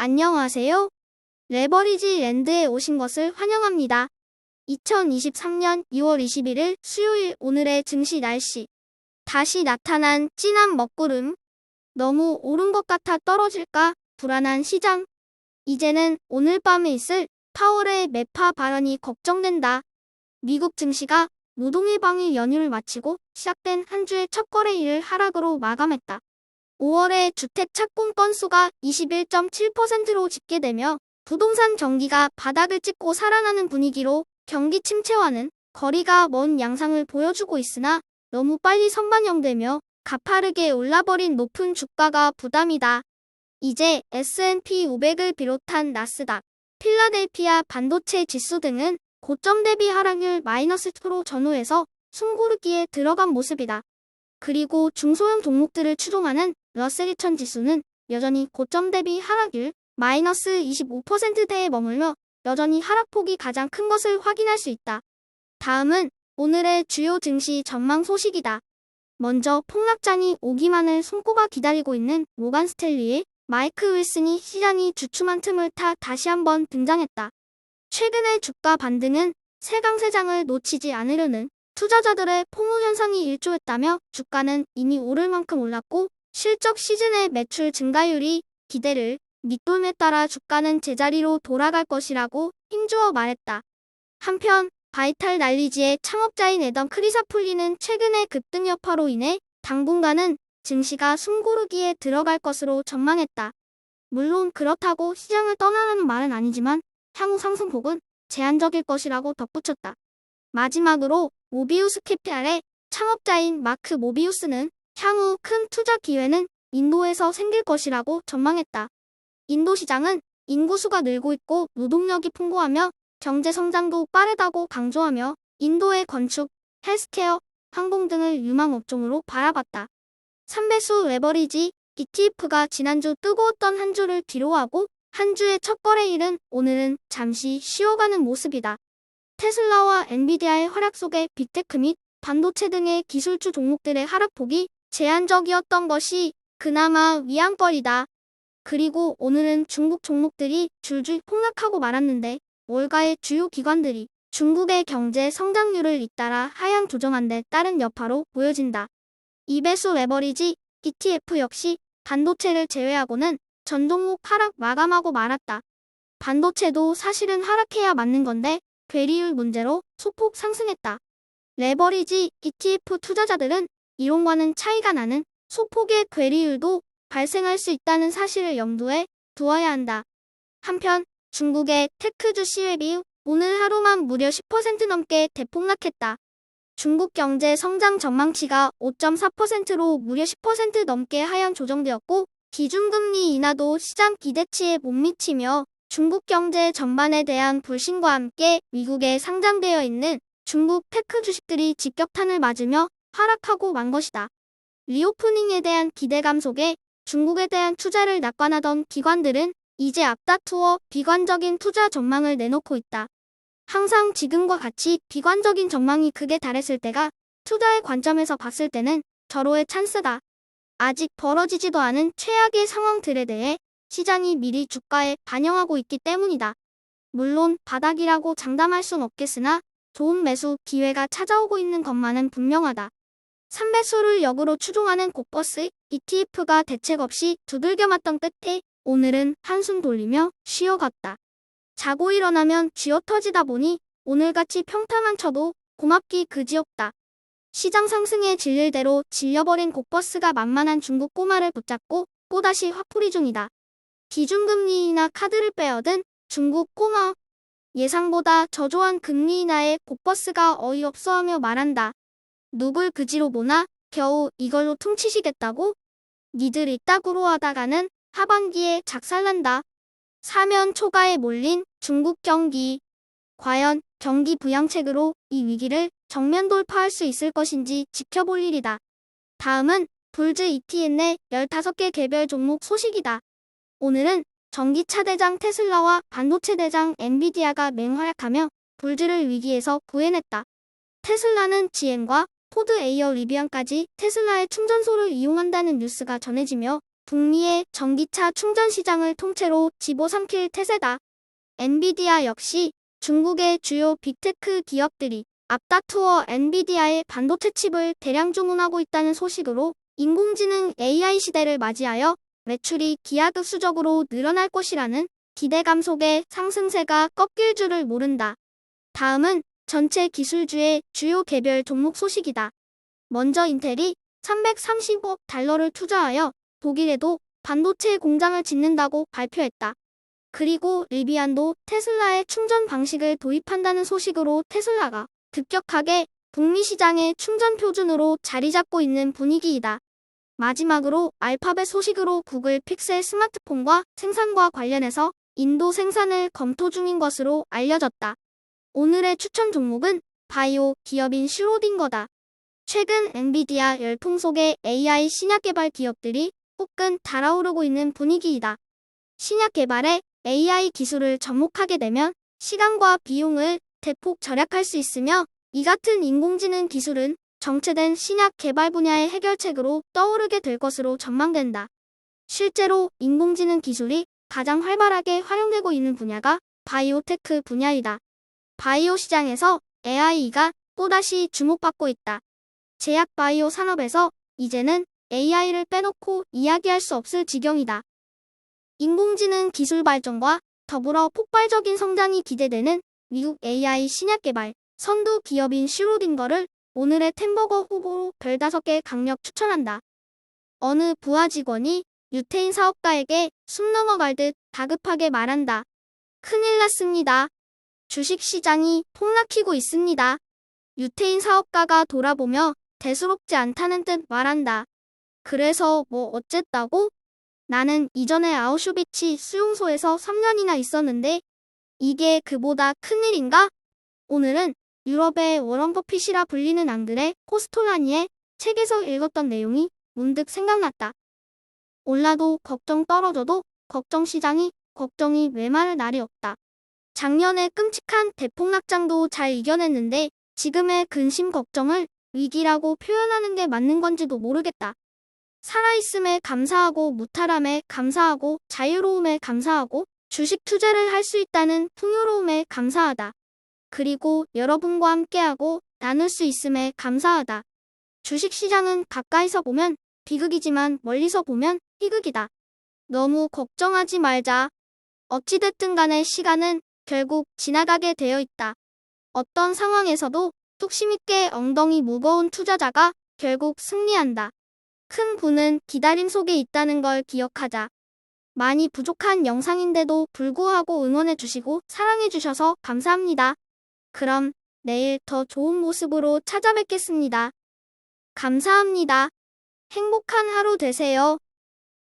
안녕하세요. 레버리지 랜드에 오신 것을 환영합니다. 2023년 2월 21일 수요일 오늘의 증시 날씨. 다시 나타난 진한 먹구름. 너무 오른 것 같아 떨어질까 불안한 시장. 이제는 오늘 밤에 있을 파월의 매파 발언이 걱정된다. 미국 증시가 노동일 방일 연휴를 마치고 시작된 한 주의 첫 거래일을 하락으로 마감했다. 5월의 주택 착공 건수가 21.7%로 집계되며 부동산 경기가 바닥을 찍고 살아나는 분위기로 경기 침체와는 거리가 먼 양상을 보여주고 있으나 너무 빨리 선반영되며 가파르게 올라버린 높은 주가가 부담이다. 이제 S&P 500을 비롯한 나스닥, 필라델피아 반도체 지수 등은 고점 대비 하락률 -2% 전후에서 숨고르기에 들어간 모습이다. 그리고 중소형 종목들을 추종하는 러셀 2000 지수는 여전히 고점 대비 하락률 -25%대에 머물며 여전히 하락폭이 가장 큰 것을 확인할 수 있다. 다음은 오늘의 주요 증시 전망 소식이다. 먼저 폭락장이 오기만을 손꼽아 기다리고 있는 모간 스탠리의 마이크 윌슨이 시장이 주춤한 틈을 타 다시 한번 등장했다. 최근의 주가 반등은 세강세장을 놓치지 않으려는 투자자들의 포무 현상이 일조했다며 주가는 이미 오를 만큼 올랐고 실적 시즌의 매출 증가율이 기대를 밑돌에 따라 주가는 제자리로 돌아갈 것이라고 힘주어 말했다. 한편 바이탈 날리지의 창업자인 애덤 크리사폴리는 최근의 급등 여파로 인해 당분간은 증시가 숨고르기에 들어갈 것으로 전망했다. 물론 그렇다고 시장을 떠나라는 말은 아니지만 향후 상승폭은 제한적일 것이라고 덧붙였다. 마지막으로 모비우스 캐피탈의 창업자인 마크 모비우스는 향후 큰 투자 기회는 인도에서 생길 것이라고 전망했다. 인도 시장은 인구수가 늘고 있고 노동력이 풍부하며 경제 성장도 빠르다고 강조하며 인도의 건축, 헬스케어, 항공 등을 유망 업종으로 바라봤다. 3배수 레버리지 ETF가 지난주 뜨거웠던 한 주를 뒤로하고 한 주의 첫 거래일은 오늘은 잠시 쉬어가는 모습이다. 테슬라와 엔비디아의 하락 속에 빅테크 및 반도체 등의 기술주 종목들의 하락폭이 제한적이었던 것이 그나마 위안거리다. 그리고 오늘은 중국 종목들이 줄줄 폭락하고 말았는데 월가의 주요 기관들이 중국의 경제 성장률을 잇따라 하향 조정한 데 따른 여파로 보여진다. 2배수 레버리지 ETF 역시 반도체를 제외하고는 전 종목 하락 마감하고 말았다. 반도체도 사실은 하락해야 맞는 건데 괴리율 문제로 소폭 상승했다. 레버리지 ETF 투자자들은 이론과는 차이가 나는 소폭의 괴리율도 발생할 수 있다는 사실을 염두에 두어야 한다. 한편 중국의 테크주 시외비 오늘 하루만 무려 10% 넘게 대폭락했다. 중국 경제 성장 전망치가 5.4%로 무려 10% 넘게 하향 조정되었고 기준금리 인하도 시장 기대치에 못 미치며 중국 경제 전반에 대한 불신과 함께 미국에 상장되어 있는 중국 테크 주식들이 직격탄을 맞으며 하락하고 만 것이다. 리오프닝에 대한 기대감 속에 중국에 대한 투자를 낙관하던 기관들은 이제 앞다투어 비관적인 투자 전망을 내놓고 있다. 항상 지금과 같이 비관적인 전망이 극에 달했을 때가 투자의 관점에서 봤을 때는 절호의 찬스다. 아직 벌어지지도 않은 최악의 상황들에 대해 시장이 미리 주가에 반영하고 있기 때문이다. 물론 바닥이라고 장담할 순 없겠으나 좋은 매수 기회가 찾아오고 있는 것만은 분명하다. 3배수를 역으로 추종하는 고버스 ETF가 대책 없이 두들겨 맞던 끝에 오늘은 한숨 돌리며 쉬어갔다. 자고 일어나면 쥐어터지다 보니 오늘같이 평타만 쳐도 고맙기 그지없다. 시장 상승에 질릴 대로 질려버린 고버스가 만만한 중국 꼬마를 붙잡고 또다시 화풀이 중이다. 기준금리 인하 카드를 빼어든 중국 꼬마. 예상보다 저조한 금리 인하에 고버스가 어이없어하며 말한다. 누굴 그지로 보나 겨우 이걸로 퉁치시겠다고? 니들 이따구로 하다가는 하반기에 작살난다. 사면 초가에 몰린 중국 경기. 과연 경기 부양책으로 이 위기를 정면 돌파할 수 있을 것인지 지켜볼 일이다. 다음은 불즈 ETN의 15개 개별 종목 소식이다. 오늘은 전기차 대장 테슬라와 반도체 대장 엔비디아가 맹활약하며 불즈를 위기에서 구해냈다. 테슬라는 GM과 포드 에이어 리비안까지 테슬라의 충전소를 이용한다는 뉴스가 전해지며 북미의 전기차 충전 시장을 통째로 집어삼킬 태세다. 엔비디아 역시 중국의 주요 빅테크 기업들이 앞다투어 엔비디아의 반도체 칩을 대량 주문하고 있다는 소식으로 인공지능 AI 시대를 맞이하여 매출이 기하급수적으로 늘어날 것이라는 기대감 속에 상승세가 꺾일 줄을 모른다. 다음은 전체 기술주의 주요 개별 종목 소식이다. 먼저 인텔이 330억 달러를 투자하여 독일에도 반도체 공장을 짓는다고 발표했다. 그리고 리비안도 테슬라의 충전 방식을 도입한다는 소식으로 테슬라가 급격하게 북미 시장의 충전 표준으로 자리 잡고 있는 분위기이다. 마지막으로 알파벳 소식으로 구글 픽셀 스마트폰과 생산과 관련해서 인도 생산을 검토 중인 것으로 알려졌다. 오늘의 추천 종목은 바이오 기업인 슈로딩거다. 최근 엔비디아 열풍 속에 AI 신약 개발 기업들이 후끈 달아오르고 있는 분위기이다. 신약 개발에 AI 기술을 접목하게 되면 시간과 비용을 대폭 절약할 수 있으며 이 같은 인공지능 기술은 정체된 신약 개발 분야의 해결책으로 떠오르게 될 것으로 전망된다. 실제로 인공지능 기술이 가장 활발하게 활용되고 있는 분야가 바이오테크 분야이다. 바이오 시장에서 AI가 또다시 주목받고 있다. 제약 바이오 산업에서 이제는 AI를 빼놓고 이야기할 수 없을 지경이다. 인공지능 기술 발전과 더불어 폭발적인 성장이 기대되는 미국 AI 신약 개발 선두 기업인 슈로딩거를 오늘의 템버거 후보로 별 5개 강력 추천한다. 어느 부하 직원이 유태인 사업가에게 숨 넘어갈 듯 다급하게 말한다. 큰일 났습니다. 주식시장이 폭락키고 있습니다. 유태인 사업가가 돌아보며 대수롭지 않다는 듯 말한다. 그래서 뭐 어쨌다고? 나는 이전에 아우슈비츠 수용소에서 3년이나 있었는데 이게 그보다 큰일인가? 오늘은 유럽의 워런 버핏이라 불리는 앙드레 코스톨라니의 책에서 읽었던 내용이 문득 생각났다. 올라도 걱정 떨어져도 걱정이 메마를 날이 없다. 작년에 끔찍한 대폭락장도 잘 이겨냈는데 지금의 근심 걱정을 위기라고 표현하는 게 맞는 건지도 모르겠다. 살아있음에 감사하고 무탈함에 감사하고 자유로움에 감사하고 주식 투자를 할 수 있다는 풍요로움에 감사하다. 그리고 여러분과 함께하고 나눌 수 있음에 감사하다. 주식시장은 가까이서 보면 비극이지만 멀리서 보면 희극이다. 너무 걱정하지 말자. 어찌됐든 간에 시간은 결국 지나가게 되어 있다. 어떤 상황에서도 뚝심 있게 엉덩이 무거운 투자자가 결국 승리한다. 큰 부는 기다림 속에 있다는 걸 기억하자. 많이 부족한 영상인데도 불구하고 응원해주시고 사랑해주셔서 감사합니다. 그럼 내일 더 좋은 모습으로 찾아뵙겠습니다. 감사합니다. 행복한 하루 되세요.